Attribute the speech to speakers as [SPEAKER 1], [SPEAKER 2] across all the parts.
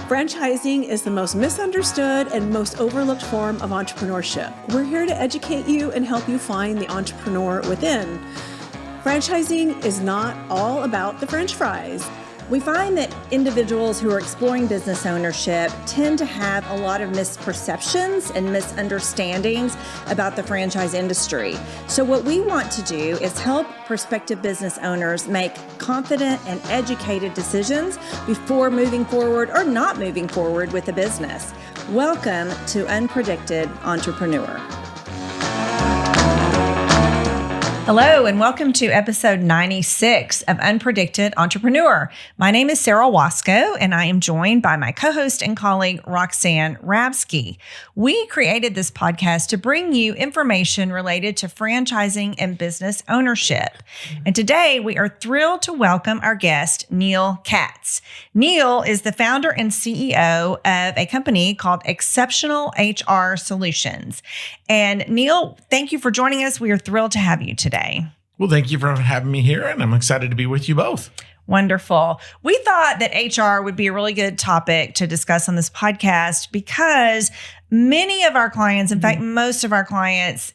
[SPEAKER 1] Franchising is the most misunderstood and most overlooked form of entrepreneurship. We're here to educate you and help you find the entrepreneur within. Franchising is not all about the French fries.
[SPEAKER 2] We find that individuals who are exploring business ownership tend to have a lot of misperceptions and misunderstandings about the franchise industry. So what we want to do is help prospective business owners make confident and educated decisions before moving forward or not moving forward with a business. Welcome to Unpredicted Entrepreneur.
[SPEAKER 3] Hello, and welcome to episode 96 of Unpredicted Entrepreneur. My name is Sara Waskow, and I am joined by my co-host and colleague, Roxanne Rapske. We created this podcast to bring you information related to franchising and business ownership. And today, we are thrilled to welcome our guest, Neal Katz. Neal is the founder and CEO of a company called Exceptional HR Solutions. And Neal, thank you for joining us. We are thrilled to have you today.
[SPEAKER 4] Well, thank you for having me here, and I'm excited to be with you both.
[SPEAKER 3] Wonderful. We thought that HR would be a really good topic to discuss on this podcast because many of our clients, in fact, most of our clients,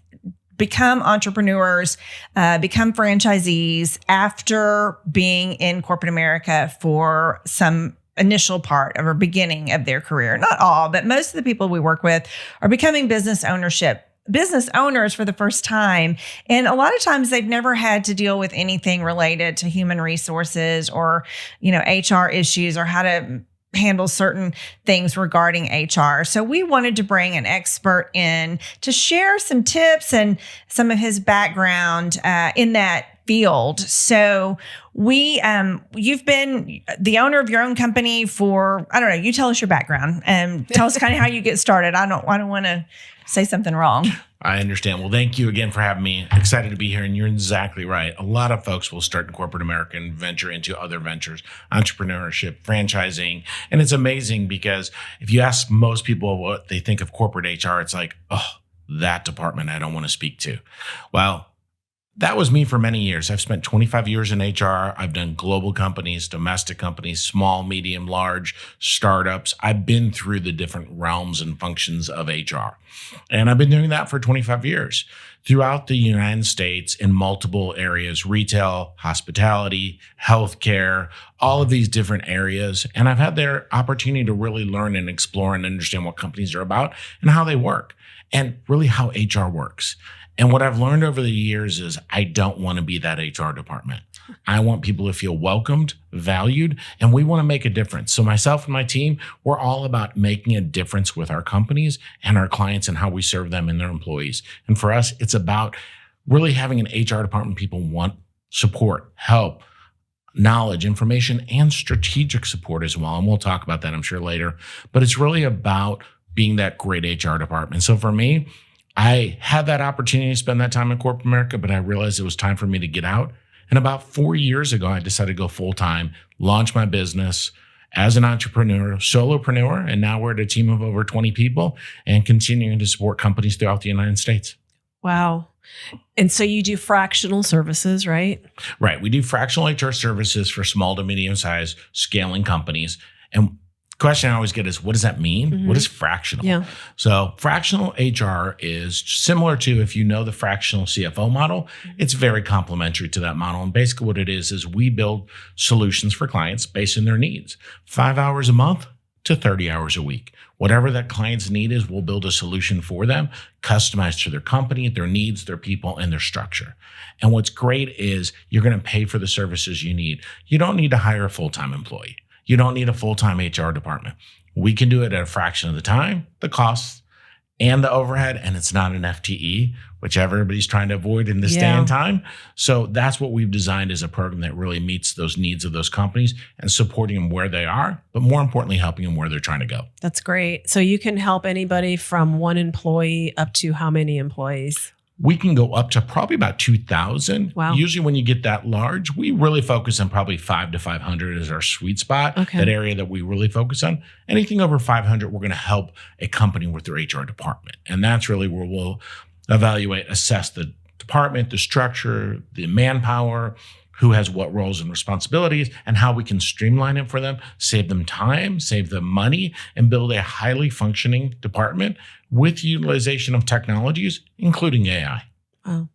[SPEAKER 3] become entrepreneurs, become franchisees after being in corporate America for some initial part of or beginning of their career. Not all, but most of the people we work with are becoming business owners for the first time. And a lot of times they've never had to deal with anything related to human resources or, HR issues or how to handle certain things regarding HR. So we wanted to bring an expert in to share some tips and some of his background in that field. So you've been the owner of your own company for, I don't know, you tell us your background and tell us kind of how you get started. I don't want to say something wrong.
[SPEAKER 4] I understand. Well, thank you again for having me. Excited to be here. And you're exactly right. A lot of folks will start in corporate America and venture into other ventures, entrepreneurship, franchising. And it's amazing because if you ask most people what they think of corporate HR, it's like, oh, that department I don't want to speak to. Well, that was me for many years. I've spent 25 years in HR. I've done global companies, domestic companies, small, medium, large, startups. I've been through the different realms and functions of HR. And I've been doing that for 25 years throughout the United States in multiple areas, retail, hospitality, healthcare, all of these different areas. And I've had the opportunity to really learn and explore and understand what companies are about and how they work and really how HR works. And what I've learned over the years is I don't want to be that HR department. I want people to feel welcomed, valued, and we want to make a difference. So myself and my team, we're all about making a difference with our companies and our clients and how we serve them and their employees. And for us, it's about really having an HR department people want support, help, knowledge, information, and strategic support as well. And we'll talk about that, I'm sure, later. But it's really about being that great HR department. So for me, I had that opportunity to spend that time in corporate America, but I realized it was time for me to get out. And about 4 years ago, I decided to go full-time, launch my business as an entrepreneur, solopreneur, and now we're at a team of over 20 people and continuing to support companies throughout the United States.
[SPEAKER 1] Wow. And so you do fractional services, right?
[SPEAKER 4] Right. We do fractional HR services for small to medium-sized scaling companies. And question I always get is, what does that mean? Mm-hmm. What is fractional?
[SPEAKER 1] Yeah.
[SPEAKER 4] So fractional HR is similar to, if you know the fractional CFO model, it's very complementary to that model. And basically what it is we build solutions for clients based on their needs. 5 hours a month to 30 hours a week. Whatever that client's need is, we'll build a solution for them, customized to their company, their needs, their people, and their structure. And what's great is you're going to pay for the services you need. You don't need to hire a full-time employee. You don't need a full-time HR department. We can do it at a fraction of the time, the costs, and the overhead, and it's not an FTE, which everybody's trying to avoid in this day and time. So that's what we've designed as a program that really meets those needs of those companies and supporting them where they are, but more importantly, helping them where they're trying to go.
[SPEAKER 1] That's great. So you can help anybody from one employee up to how many employees?
[SPEAKER 4] We can go up to probably about 2,000.
[SPEAKER 1] Wow.
[SPEAKER 4] Usually when you get that large, we really focus on probably 5 to 500 as our sweet spot, that area that we really focus on. Anything over 500, we're going to help a company with their HR department. And that's really where we'll evaluate, assess the department, the structure, the manpower, who has what roles and responsibilities, and how we can streamline it for them, save them time, save them money, and build a highly functioning department with utilization of technologies, including AI.
[SPEAKER 1] Oh.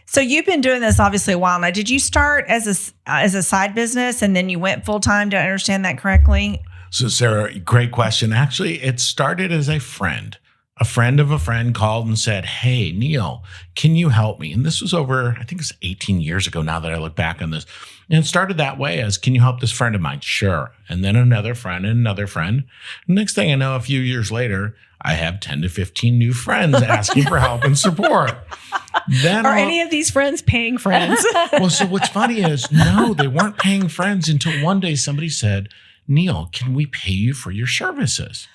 [SPEAKER 3] So you've been doing this obviously a while now. Did you start as a side business and then you went full time? Do I understand that correctly?
[SPEAKER 4] So Sara, great question. Actually, it started as a friend. A friend of a friend called and said, "Hey, Neal, can you help me?" And this was over, I think it's 18 years ago now that I look back on this. And it started that way as, "Can you help this friend of mine?" Sure. And then another friend and another friend. Next thing I know, a few years later, I have 10 to 15 new friends asking for help and support. Then
[SPEAKER 1] Are any of these friends paying friends?
[SPEAKER 4] Well, so what's funny is, no, they weren't paying friends until one day somebody said, "Neal, can we pay you for your services?"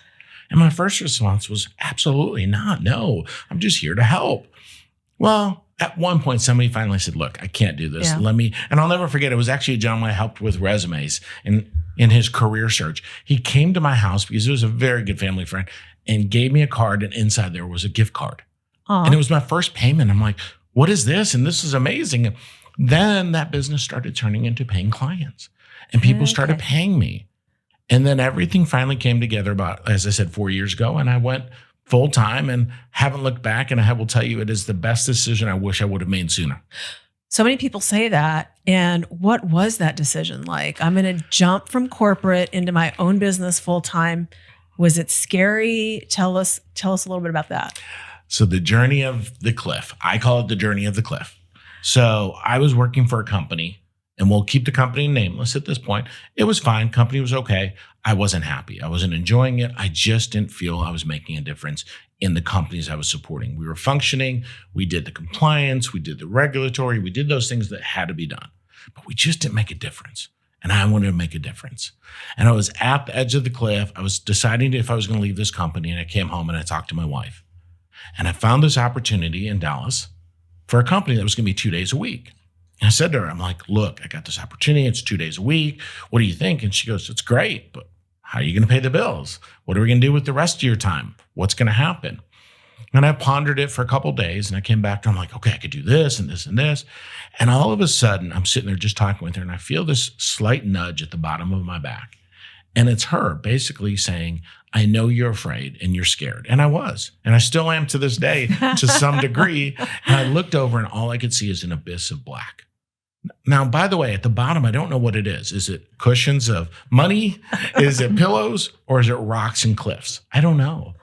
[SPEAKER 4] And my first response was, absolutely not. No, I'm just here to help. Well, at one point, somebody finally said, "Look, I can't do this.
[SPEAKER 1] Yeah.
[SPEAKER 4] And I'll never forget, it was actually a gentleman I helped with resumes in his career search. He came to my house because he was a very good family friend and gave me a card, and inside there was a gift card.
[SPEAKER 1] Aw.
[SPEAKER 4] And it was my first payment. I'm like, what is this? And this is amazing. And then that business started turning into paying clients, and people started paying me. And then everything finally came together about, as I said, 4 years ago. And I went full time and haven't looked back. And I will tell you, it is the best decision I wish I would have made sooner.
[SPEAKER 1] So many people say that. And what was that decision like? I'm going to jump from corporate into my own business full time. Was it scary? Tell us a little bit about that.
[SPEAKER 4] So the journey of the cliff, I call it the journey of the cliff. So I was working for a company, and we'll keep the company nameless at this point. It was fine. Company was okay. I wasn't happy. I wasn't enjoying it. I just didn't feel I was making a difference in the companies I was supporting. We were functioning. We did the compliance. We did the regulatory. We did those things that had to be done. But we just didn't make a difference. And I wanted to make a difference. And I was at the edge of the cliff. I was deciding if I was going to leave this company. And I came home and I talked to my wife. And I found this opportunity in Dallas for a company that was going to be 2 days a week. And I said to her, I'm like, "Look, I got this opportunity. It's 2 days a week. What do you think?" And she goes, "It's great, but how are you going to pay the bills? What are we going to do with the rest of your time? What's going to happen?" And I pondered it for a couple of days, and I came back to her. I'm like, "Okay, I could do this and this and this." And all of a sudden, I'm sitting there just talking with her, and I feel this slight nudge at the bottom of my back. And it's her basically saying, "I know you're afraid and you're scared." And I was, and I still am to this day to some degree. And I looked over, and all I could see is an abyss of black. Now, by the way, at the bottom, I don't know what it is. Is it cushions of money? Is it pillows? Or is it rocks and cliffs? I don't know.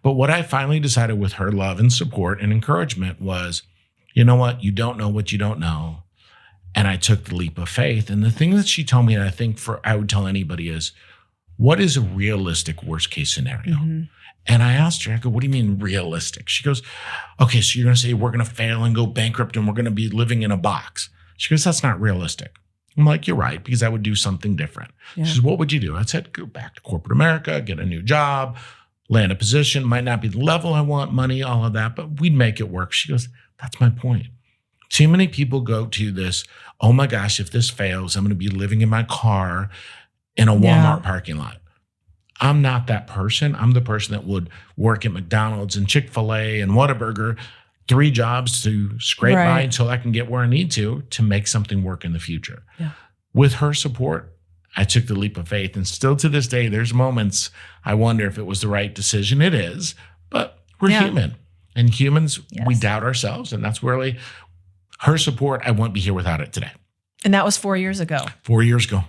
[SPEAKER 4] But what I finally decided with her love and support and encouragement was, you know what? You don't know what you don't know. And I took the leap of faith. And the thing that she told me, and I think I would tell anybody, is, what is a realistic worst case scenario? Mm-hmm. And I asked her, I go, "What do you mean realistic?" She goes, "Okay, so you're going to say we're going to fail and go bankrupt and we're going to be living in a box." She goes, "That's not realistic." I'm like, "You're right, because I would do something different." Yeah. She says, "What would you do?" I said, "Go back to corporate America, get a new job, land a position. Might not be the level I want, money, all of that, but we'd make it work." She goes, "That's my point. Too many people go to this, oh my gosh, if this fails, I'm going to be living in my car in a Walmart parking lot." I'm not that person. I'm the person that would work at McDonald's and Chick-fil-A and Whataburger, 3 jobs to scrape by until I can get where I need to make something work in the future. Yeah. With her support, I took the leap of faith. And still to this day, there's moments I wonder if it was the right decision. It is, but we're human. And humans, we doubt ourselves. And that's really her support. I wouldn't be here without it today.
[SPEAKER 1] And that was 4 years ago.
[SPEAKER 4] 4 years ago.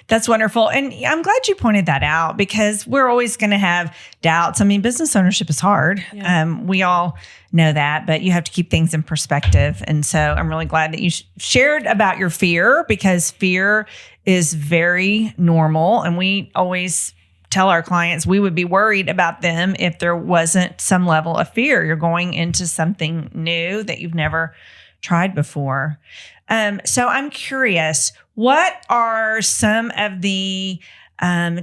[SPEAKER 3] That's wonderful. And I'm glad you pointed that out, because we're always going to have doubts. I mean, business ownership is hard. Yeah. We all know that, but you have to keep things in perspective. And so I'm really glad that you shared about your fear, because fear is very normal. And we always tell our clients we would be worried about them if there wasn't some level of fear. You're going into something new that you've never tried before. So I'm curious, what are some of the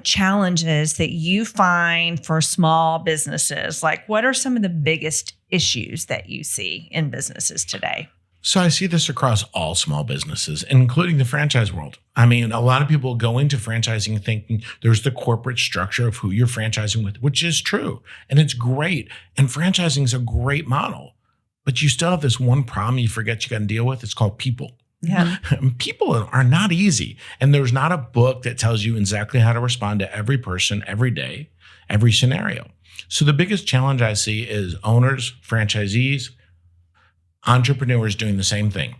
[SPEAKER 3] challenges that you find for small businesses? Like, what are some of the biggest issues that you see in businesses today?
[SPEAKER 4] So I see this across all small businesses, including the franchise world. I mean, a lot of people go into franchising thinking there's the corporate structure of who you're franchising with, which is true. And it's great. And franchising is a great model. But you still have this one problem you forget you got to deal with. It's called people.
[SPEAKER 3] Yeah.
[SPEAKER 4] People are not easy. And there's not a book that tells you exactly how to respond to every person, every day, every scenario. So the biggest challenge I see is owners, franchisees, entrepreneurs doing the same thing.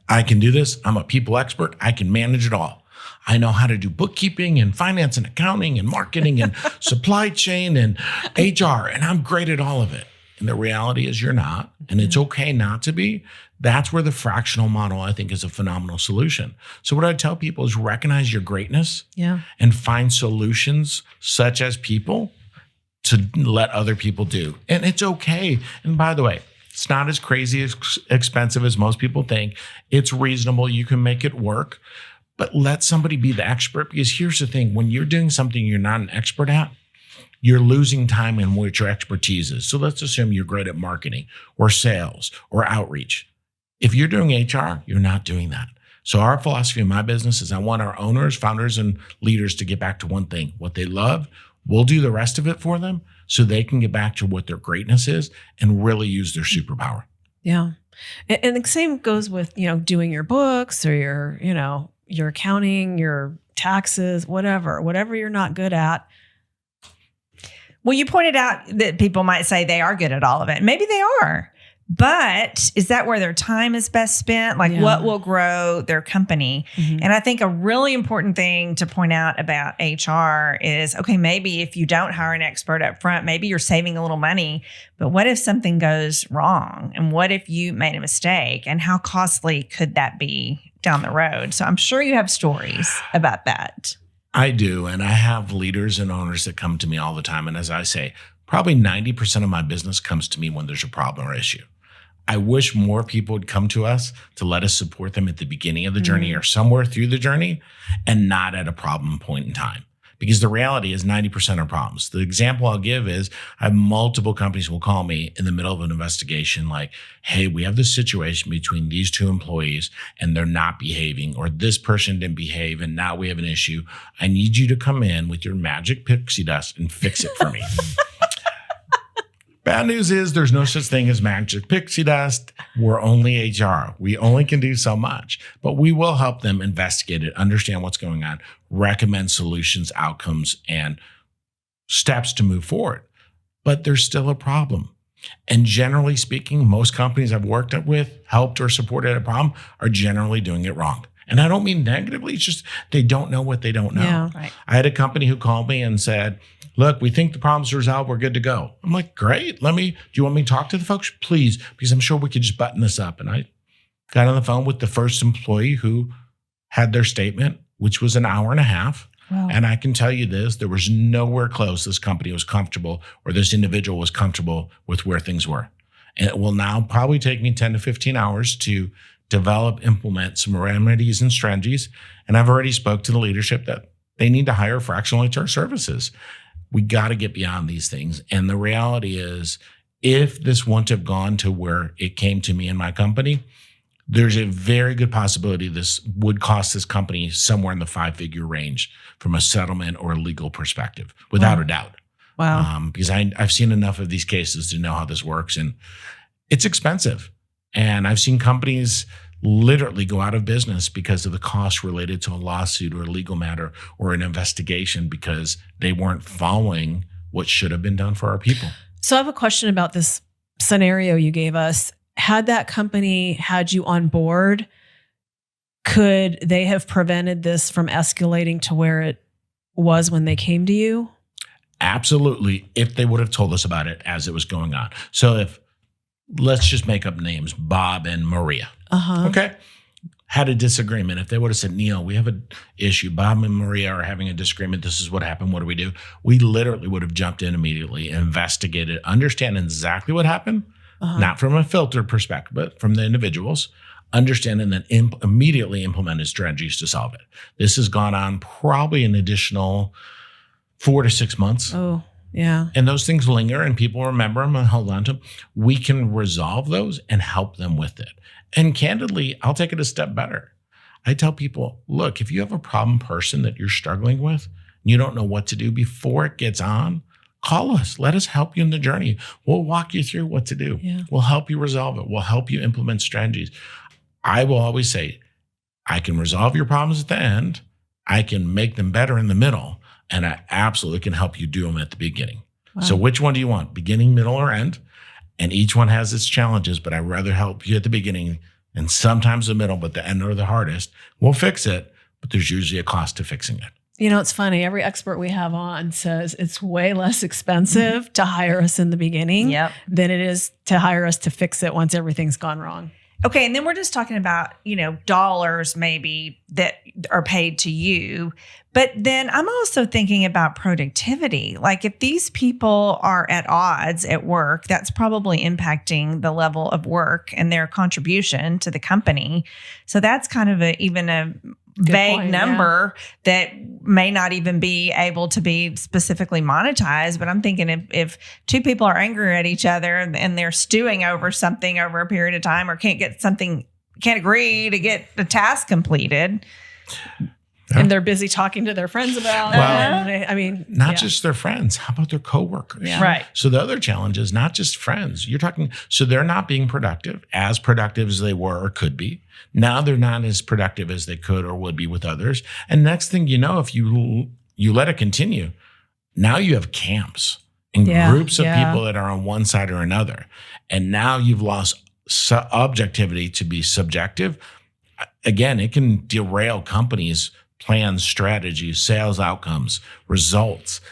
[SPEAKER 4] I can do this. I'm a people expert. I can manage it all. I know how to do bookkeeping and finance and accounting and marketing and supply chain and HR, and I'm great at all of it. And the reality is you're not, and it's okay not to be. That's where the fractional model, I think, is a phenomenal solution. So what I tell people is recognize your greatness and find solutions such as people to let other people do. And it's okay. And by the way, it's not as crazy as expensive as most people think. It's reasonable. You can make it work, but let somebody be the expert, because here's the thing. When you're doing something you're not an expert at, you're losing time in what your expertise is. So let's assume you're great at marketing or sales or outreach. If you're doing HR, you're not doing that. So our philosophy in my business is I want our owners, founders, and leaders to get back to one thing, what they love. We'll do the rest of it for them so they can get back to what their greatness is and really use their superpower.
[SPEAKER 1] Yeah. And the same goes with, doing your books or your accounting, your taxes, whatever you're not good at.
[SPEAKER 3] Well, you pointed out that people might say they are good at all of it. Maybe they are. But is that where their time is best spent? What will grow their company? Mm-hmm. And I think a really important thing to point out about HR is, okay, maybe if you don't hire an expert up front, maybe you're saving a little money, but what if something goes wrong? And what if you made a mistake? And how costly could that be down the road? So I'm sure you have stories about that.
[SPEAKER 4] I do. And I have leaders and owners that come to me all the time. And as I say, probably 90% of my business comes to me when there's a problem or issue. I wish more people would come to us to let us support them at the beginning of the journey or somewhere through the journey and not at a problem point in time. Because the reality is 90% are problems. The example I'll give is I have multiple companies will call me in the middle of an investigation like, hey, we have this situation between these two employees and they're not behaving, or this person didn't behave and now we have an issue. I need you to come in with your magic pixie dust and fix it for me. Bad news is there's no such thing as magic pixie dust. We're only HR. We only can do so much, but we will help them investigate it, understand what's going on, recommend solutions, outcomes, and steps to move forward. But there's still a problem. And generally speaking, most companies I've worked with, helped or supported a problem are generally doing it wrong. And I don't mean negatively, it's just they don't know what they don't know.
[SPEAKER 1] Yeah, right.
[SPEAKER 4] I had a company who called me and said, look, we think the problem's resolved. We're good to go. I'm like, great. Do you want me to talk to the folks? Please, because I'm sure we could just button this up. And I got on the phone with the first employee who had their statement, which was an hour and a half.
[SPEAKER 1] Wow.
[SPEAKER 4] And I can tell you this, there was nowhere close this company was comfortable or this individual was comfortable with where things were. And it will now probably take me 10 to 15 hours to develop, implement some remedies and strategies. And I've already spoke to the leadership that they need to hire fractional HR services. We got to get beyond these things. And the reality is, if this wouldn't have gone to where it came to me and my company, there's a very good possibility this would cost this company somewhere in the 5-figure range from a settlement or a legal perspective, without a doubt.
[SPEAKER 1] Wow.
[SPEAKER 4] Because I've seen enough of these cases to know how this works. And it's expensive. And I've seen companies literally go out of business because of the cost related to a lawsuit or a legal matter or an investigation because they weren't following what should have been done for our people.
[SPEAKER 1] So I have a question about this scenario you gave us. Had that company had you on board, could they have prevented this from escalating to where it was when they came to you?
[SPEAKER 4] Absolutely, if they would have told us about it as it was going on. So let's just make up names, Bob and Maria. Okay. Had a disagreement. If they would have said, Neal, we have an issue. Bob and Maria are having a disagreement. This is what happened. What do we do? We literally would have jumped in immediately, investigated, understand exactly what happened, not from a filter perspective, but from the individuals, understand and then immediately implemented strategies to solve it. This has gone on probably an additional 4 to 6 months.
[SPEAKER 1] Oh, yeah.
[SPEAKER 4] And those things linger and people remember them and hold on to them. We can resolve those and help them with it. And candidly, I'll take it a step better. I tell people, look, if you have a problem person that you're struggling with, and you don't know what to do before it gets on, call us. Let us help you in the journey. We'll walk you through what to do.
[SPEAKER 1] Yeah.
[SPEAKER 4] We'll help you resolve it. We'll help you implement strategies. I will always say, I can resolve your problems at the end. I can make them better in the middle. And I absolutely can help you do them at the beginning. Wow. So which one do you want? Beginning, middle, or end? And each one has its challenges, but I'd rather help you at the beginning and sometimes the middle, but the end are the hardest. We'll fix it, but there's usually a cost to fixing it.
[SPEAKER 1] You know, it's funny. Every expert we have on says it's way less expensive to hire us in the beginning than it is to hire us to fix it once everything's gone wrong.
[SPEAKER 3] Okay. And then we're just talking about, dollars maybe that are paid to you. But then I'm also thinking about productivity. Like if these people are at odds at work, that's probably impacting the level of work and their contribution to the company. So that's kind of even a vague number that may not even be able to be specifically monetized. But I'm thinking if two people are angry at each other and they're stewing over something over a period of time or can't agree to get the task completed.
[SPEAKER 1] And they're busy talking to their friends about it.
[SPEAKER 4] Not just their friends. How about their coworkers?
[SPEAKER 3] Yeah. Right.
[SPEAKER 4] So the other challenge is not just friends. So they're not being productive as they were or could be. Now they're not as productive as they could or would be with others. And next thing you know, if you let it continue, now you have camps and groups of people that are on one side or another. And now you've lost objectivity to be subjective. Again, it can derail companies' plans, strategies, sales outcomes, results.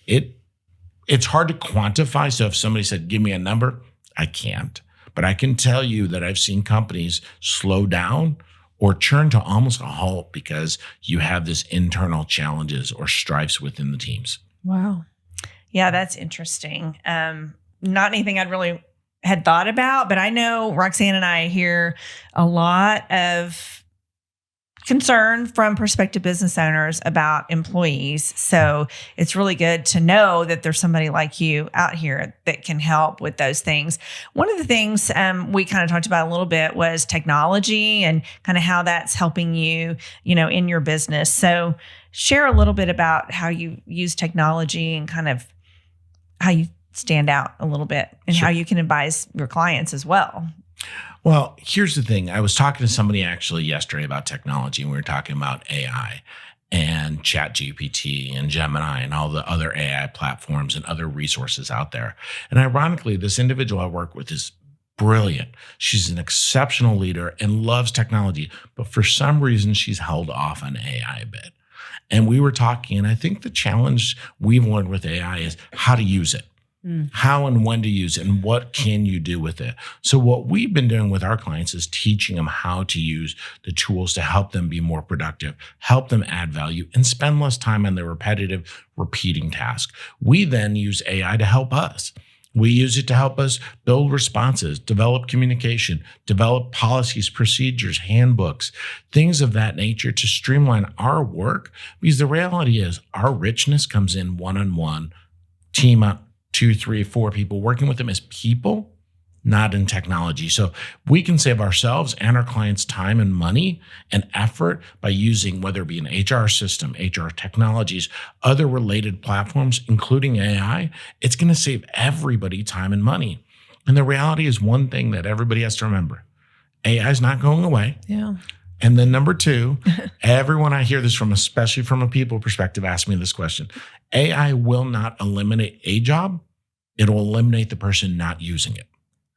[SPEAKER 4] It's hard to quantify. So if somebody said, give me a number, I can't. But I can tell you that I've seen companies slow down or churn to almost a halt because you have this internal challenges or strifes within the teams.
[SPEAKER 1] Wow.
[SPEAKER 3] Yeah, that's interesting. Not anything I'd really had thought about, but I know Roxanne and I hear a lot of concern from prospective business owners about employees. So it's really good to know that there's somebody like you out here that can help with those things. One of the things we kind of talked about a little bit was technology and kind of how that's helping you, in your business. So share a little bit about how you use technology and kind of how you stand out a little bit and how you can advise your clients as well.
[SPEAKER 4] Well, here's the thing. I was talking to somebody actually yesterday about technology, and we were talking about AI and ChatGPT and Gemini and all the other AI platforms and other resources out there. And ironically, this individual I work with is brilliant. She's an exceptional leader and loves technology, but for some reason, she's held off on AI a bit. And we were talking, and I think the challenge we've learned with AI is how to use it. How and when to use it and what can you do with it. So what we've been doing with our clients is teaching them how to use the tools to help them be more productive, help them add value, and spend less time on the repetitive, repeating task. We then use AI to help us. We use it to help us build responses, develop communication, develop policies, procedures, handbooks, things of that nature to streamline our work. Because the reality is our richness comes in one-on-one, team up, 2, 3, 4 people, working with them as people, not in technology. So we can save ourselves and our clients time and money and effort by using, whether it be an HR system, HR technologies, other related platforms, including AI. It's going to save everybody time and money. And the reality is one thing that everybody has to remember. AI is not going away.
[SPEAKER 1] Yeah.
[SPEAKER 4] And then number 2, everyone I hear this from, especially from a people perspective, ask me this question. AI will not eliminate a job. It'll eliminate the person not using it.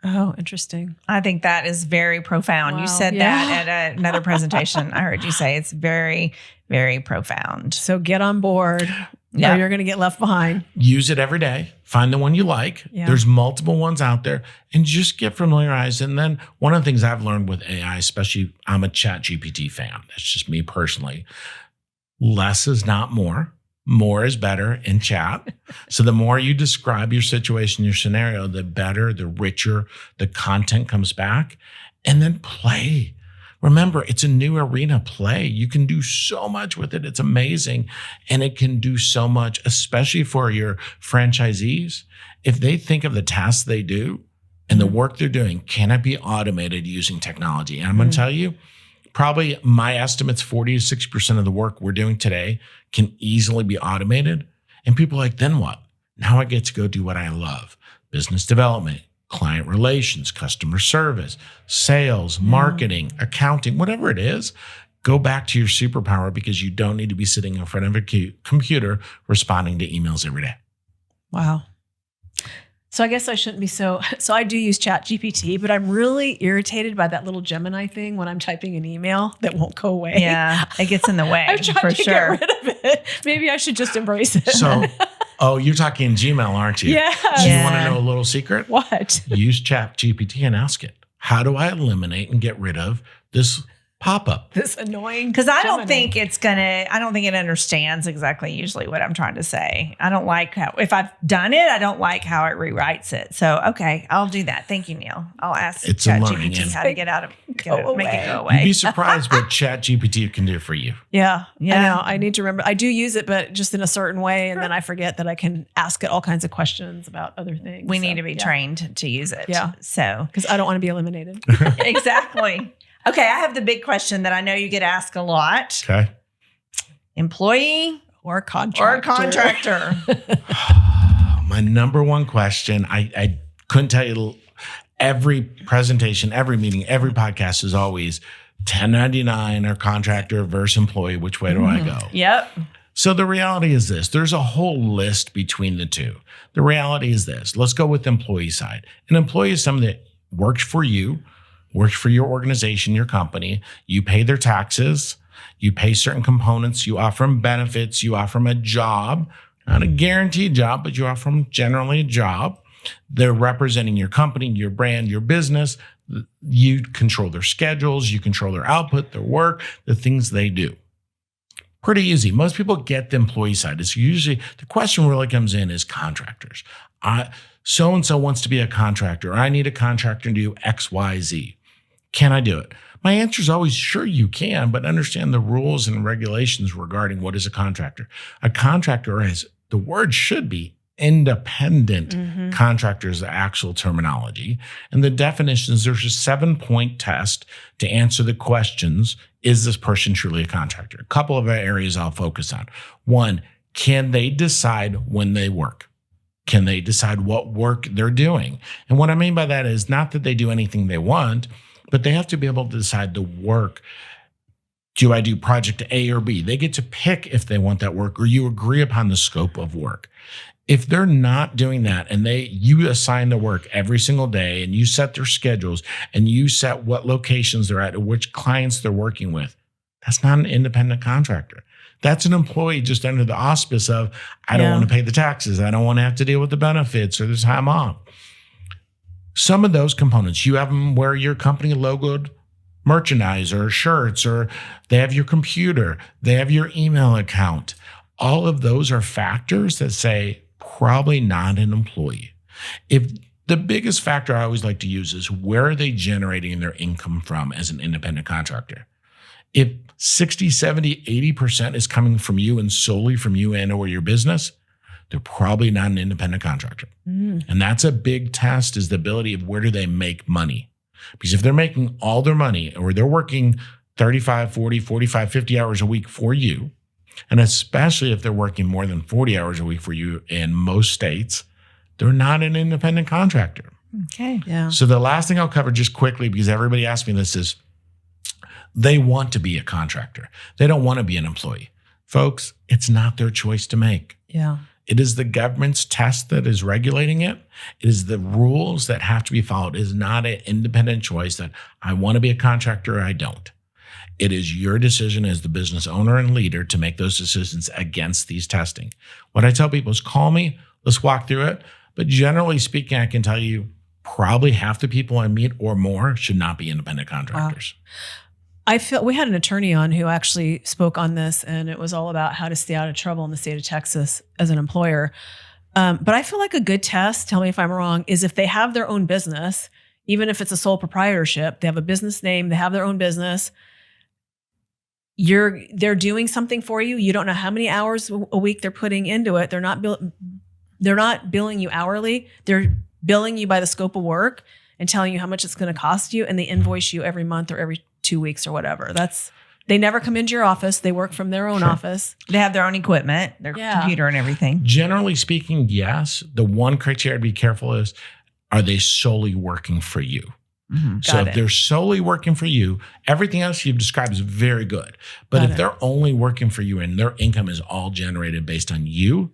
[SPEAKER 1] Oh, interesting.
[SPEAKER 3] I think that is very profound. Wow. You said that at another presentation. I heard you say it's very, very profound.
[SPEAKER 1] So get on board or you're going to get left behind.
[SPEAKER 4] Use it every day. Find the one you like. Yeah. There's multiple ones out there and just get familiarized. And then one of the things I've learned with AI, especially I'm a ChatGPT fan. That's just me personally. Less is not more. More is better in chat. So the more you describe your situation, your scenario, the better, the richer the content comes back. And then play. Remember, it's a new arena. Play. You can do so much with it. It's amazing. And it can do so much, especially for your franchisees. If they think of the tasks they do and the work they're doing, can it be automated using technology? And I'm going to tell you, probably my estimate's 40 to 60% of the work we're doing today can easily be automated. And people are like, then what? Now I get to go do what I love. Business development, client relations, customer service, sales, marketing, accounting, whatever it is. Go back to your superpower because you don't need to be sitting in front of a computer responding to emails every day.
[SPEAKER 1] Wow. So I guess I shouldn't be so I do use ChatGPT, but I'm really irritated by that little Gemini thing when I'm typing an email that won't go away.
[SPEAKER 3] Yeah, it gets in the way.
[SPEAKER 1] I'm trying to get rid of it. Maybe I should just embrace it.
[SPEAKER 4] So, you're talking Gmail, aren't you?
[SPEAKER 1] Yeah.
[SPEAKER 4] So you want to know a little secret?
[SPEAKER 1] What?
[SPEAKER 4] Use ChatGPT and ask it, how do I eliminate and get rid of this pop-up?
[SPEAKER 1] This annoying.
[SPEAKER 3] Because I don't
[SPEAKER 1] Gemini.
[SPEAKER 3] think I don't think it understands exactly usually what I'm trying to say. I don't like how, if I've done it, I don't like how it rewrites it. So, okay, I'll do that. Thank you, Neal. I'll ask
[SPEAKER 4] It's a learning
[SPEAKER 3] ChatGPT how to get out of, make it go
[SPEAKER 4] You'd
[SPEAKER 3] away.
[SPEAKER 4] be surprised what ChatGPT can do for you.
[SPEAKER 1] Yeah.
[SPEAKER 3] Yeah.
[SPEAKER 1] I know. I need to remember. I do use it, but just in a certain way. And then I forget that I can ask it all kinds of questions about other things.
[SPEAKER 3] We need to be trained to use it.
[SPEAKER 1] Yeah.
[SPEAKER 3] So,
[SPEAKER 1] Because I don't want to be eliminated.
[SPEAKER 3] exactly. Okay, I have the big question that I know you get asked a lot.
[SPEAKER 4] Okay.
[SPEAKER 3] Employee
[SPEAKER 1] Or contractor.
[SPEAKER 4] My number one question, I couldn't tell you, every presentation, every meeting, every podcast is always 1099 or contractor versus employee. Which way do I go?
[SPEAKER 3] Yep.
[SPEAKER 4] So the reality is this, there's a whole list between the two. The reality is this, let's go with the employee side. An employee is someone that works for you, works for your organization, your company. You pay their taxes, you pay certain components, you offer them benefits, you offer them a job, not a guaranteed job, but you offer them generally a job. They're representing your company, your brand, your business. You control their schedules, you control their output, their work, the things they do. Pretty easy. Most people get the employee side. It's usually, the question really comes in is contractors. So-and-so wants to be a contractor. I need a contractor to do X, Y, Z. Can I do it? My answer is always, sure you can, but understand the rules and regulations regarding what is a contractor. A contractor, as the word should be, independent contractor is the actual terminology. And the definitions, there's a 7-point test to answer the questions, is this person truly a contractor? A couple of areas I'll focus on. One, can they decide when they work? Can they decide what work they're doing? And what I mean by that is not that they do anything they want, but they have to be able to decide the work. Do I do project A or B? They get to pick if they want that work, or you agree upon the scope of work. If they're not doing that and you assign the work every single day and you set their schedules and you set what locations they're at or which clients they're working with, that's not an independent contractor. That's an employee just under the auspice of, I don't want to pay the taxes. I don't want to have to deal with the benefits or the time off. Some of those components, you have them where your company logoed merchandise or shirts, or they have your computer, they have your email account. All of those are factors that say probably not an employee. If the biggest factor I always like to use is where are they generating their income from as an independent contractor? If 60, 70, 80% is coming from you and solely from you and or your business, they're probably not an independent contractor. And that's a big test, is the ability of where do they make money? Because if they're making all their money or they're working 35, 40, 45, 50 hours a week for you, and especially if they're working more than 40 hours a week for you in most states, they're not an independent contractor.
[SPEAKER 3] Okay.
[SPEAKER 1] Yeah.
[SPEAKER 4] So the last thing I'll cover just quickly, because everybody asks me this, is they want to be a contractor. They don't want to be an employee. Folks, it's not their choice to make.
[SPEAKER 1] Yeah.
[SPEAKER 4] It is the government's test that is regulating it. It is the rules that have to be followed. It is not an independent choice that I want to be a contractor or I don't. It is your decision as the business owner and leader to make those decisions against these testing. What I tell people is call me, let's walk through it. But generally speaking, I can tell you probably half the people I meet or more should not be independent contractors.
[SPEAKER 1] Wow. I feel we had an attorney on who actually spoke on this, and it was all about how to stay out of trouble in the state of Texas as an employer. But I feel like a good test, tell me if I'm wrong, is if they have their own business, even if it's a sole proprietorship, they have a business name, they have their own business. They're doing something for you. You don't know how many hours a week they're putting into it. They're not billing you hourly. They're billing you by the scope of work and telling you how much it's going to cost you, and they invoice you every month or every 2 weeks or whatever. They never come into your office. They work from their own office.
[SPEAKER 3] They have their own equipment, their computer and everything.
[SPEAKER 4] Generally speaking, yes. The one criteria to be careful is, are they solely working for you? So
[SPEAKER 1] Got
[SPEAKER 4] if
[SPEAKER 1] it.
[SPEAKER 4] they're solely working for you, everything else you've described is very good. But
[SPEAKER 1] Got
[SPEAKER 4] if
[SPEAKER 1] it.
[SPEAKER 4] they're only working for you and their income is all generated based on you,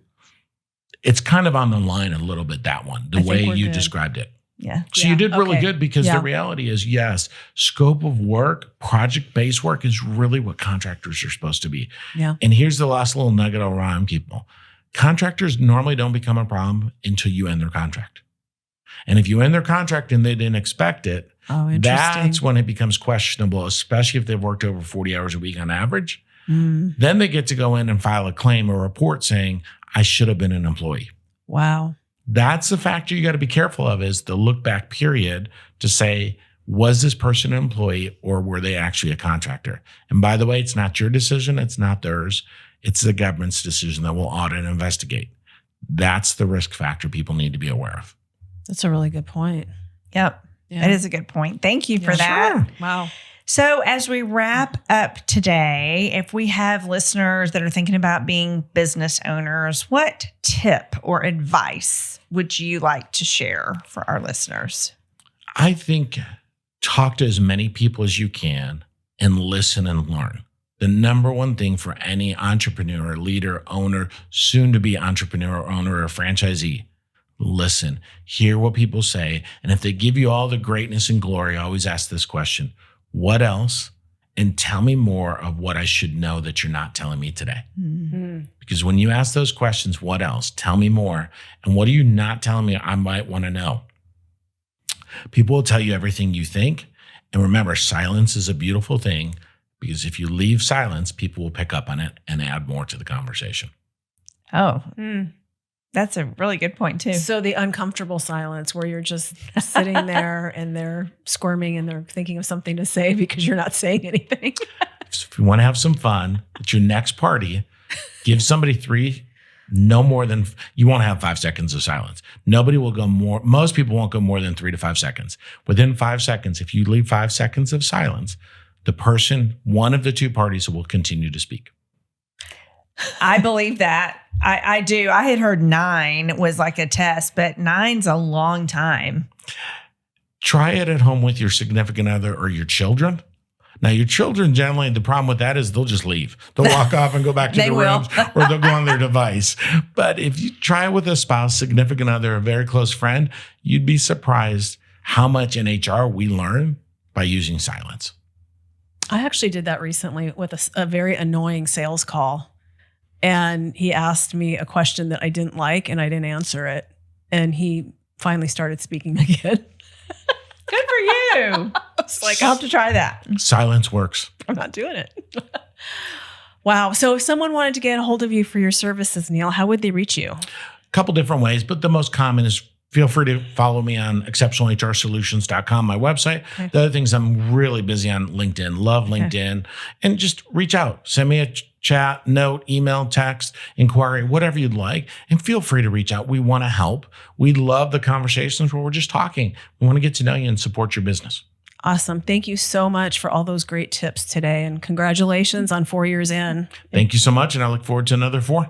[SPEAKER 4] it's kind of on the line a little bit, that one, the
[SPEAKER 1] I think
[SPEAKER 4] way
[SPEAKER 1] we're
[SPEAKER 4] you
[SPEAKER 1] good.
[SPEAKER 4] described it.
[SPEAKER 3] Yeah.
[SPEAKER 4] So you did really
[SPEAKER 1] Okay.
[SPEAKER 4] good, because
[SPEAKER 1] Yeah.
[SPEAKER 4] the reality is, yes, scope of work, project-based work is really what contractors are supposed to be.
[SPEAKER 1] Yeah.
[SPEAKER 4] And here's the last little nugget I'll remind people. Contractors normally don't become a problem until you end their contract. And if you end their contract and they didn't expect it,
[SPEAKER 1] Oh, interesting.
[SPEAKER 4] that's when it becomes questionable, especially if they've worked over 40 hours a week on average.
[SPEAKER 1] Mm.
[SPEAKER 4] Then they get to go in and file a claim or report saying, I should have been an employee.
[SPEAKER 1] Wow.
[SPEAKER 4] That's the factor you got to be careful of, is the look back period to say, was this person an employee or were they actually a contractor? And by the way, it's not your decision. It's not theirs. It's the government's decision that will audit and investigate. That's the risk factor people need to be aware of.
[SPEAKER 1] That's a really good point.
[SPEAKER 3] Yep.
[SPEAKER 1] Yeah.
[SPEAKER 3] That is a good point. Thank you for
[SPEAKER 1] Yeah,
[SPEAKER 3] that.
[SPEAKER 4] sure.
[SPEAKER 1] Wow.
[SPEAKER 3] So, as we wrap up today, if we have listeners that are thinking about being business owners, what tip or advice would you like to share for our listeners?
[SPEAKER 4] I think talk to as many people as you can and listen and learn. The number one thing for any entrepreneur, leader, owner, soon to be entrepreneur, owner, or franchisee, listen, hear what people say. And if they give you all the greatness and glory, I always ask this question: what else? And tell me more of what I should know that you're not telling me today.
[SPEAKER 1] Mm.
[SPEAKER 4] Because when you ask those questions, what else? Tell me more. And what are you not telling me I might want to know? People will tell you everything you think. And remember, silence is a beautiful thing, because if you leave silence, people will pick up on it and add more to the conversation.
[SPEAKER 3] Oh,
[SPEAKER 1] Mm.
[SPEAKER 3] that's a really good point, too.
[SPEAKER 1] So the uncomfortable silence where you're just sitting there and they're squirming and they're thinking of something to say because you're not saying anything.
[SPEAKER 4] If you want to have some fun at your next party, give somebody no more than, you won't have 5 seconds of silence. Nobody will go more, most people won't go more than 3 to 5 seconds. Within 5 seconds, if you leave 5 seconds of silence, the person, one of the two parties, will continue to speak.
[SPEAKER 3] I believe that. I do. I had heard 9 was like a test, but 9's a long time.
[SPEAKER 4] Try it at home with your significant other or your children. Now, your children, generally, the problem with that is they'll just leave. They'll walk off and go back to
[SPEAKER 3] They
[SPEAKER 4] their
[SPEAKER 3] will.
[SPEAKER 4] rooms, or they'll go on their device. But if you try it with a spouse, significant other, a very close friend, you'd be surprised how much in HR we learn by using silence.
[SPEAKER 1] I actually did that recently with a very annoying sales call. And he asked me a question that I didn't like and I didn't answer it. And he finally started speaking again.
[SPEAKER 3] Good for you.
[SPEAKER 1] It's like,
[SPEAKER 3] I'll have to try that.
[SPEAKER 4] Silence works.
[SPEAKER 1] I'm not doing it. Wow. So if someone wanted to get a hold of you for your services, Neal, how would they reach you?
[SPEAKER 4] A couple different ways, but the most common is feel free to follow me on exceptionalhrsolutions.com, my website.
[SPEAKER 1] Okay.
[SPEAKER 4] The other things, I'm really busy on LinkedIn, love LinkedIn, and just reach out. Send me a chat, note, email, text, inquiry, whatever you'd like. And feel free to reach out. We want to help. We love the conversations where we're just talking. We want to get to know you and support your business.
[SPEAKER 1] Awesome. Thank you so much for all those great tips today. And congratulations on 4 years in.
[SPEAKER 4] Thank you so much. And I look forward to another 4.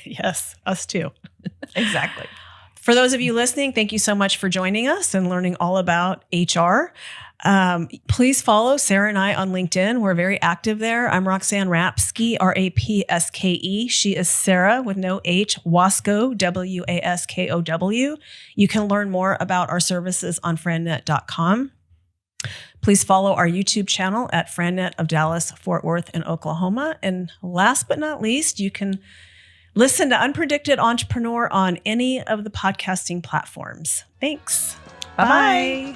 [SPEAKER 1] Yes, us too.
[SPEAKER 3] Exactly.
[SPEAKER 1] For those of you listening, thank you so much for joining us and learning all about HR. Please follow Sara and I on LinkedIn. We're very active there. I'm Roxanne Rapske, Rapske. She is Sara with no H, Waskow, Waskow. You can learn more about our services on frannet.com. Please follow our YouTube channel at Frannet of Dallas, Fort Worth, and Oklahoma. And last but not least, you can listen to Unpredicted Entrepreneur on any of the podcasting platforms. Thanks.
[SPEAKER 3] Bye-bye.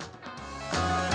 [SPEAKER 1] Bye.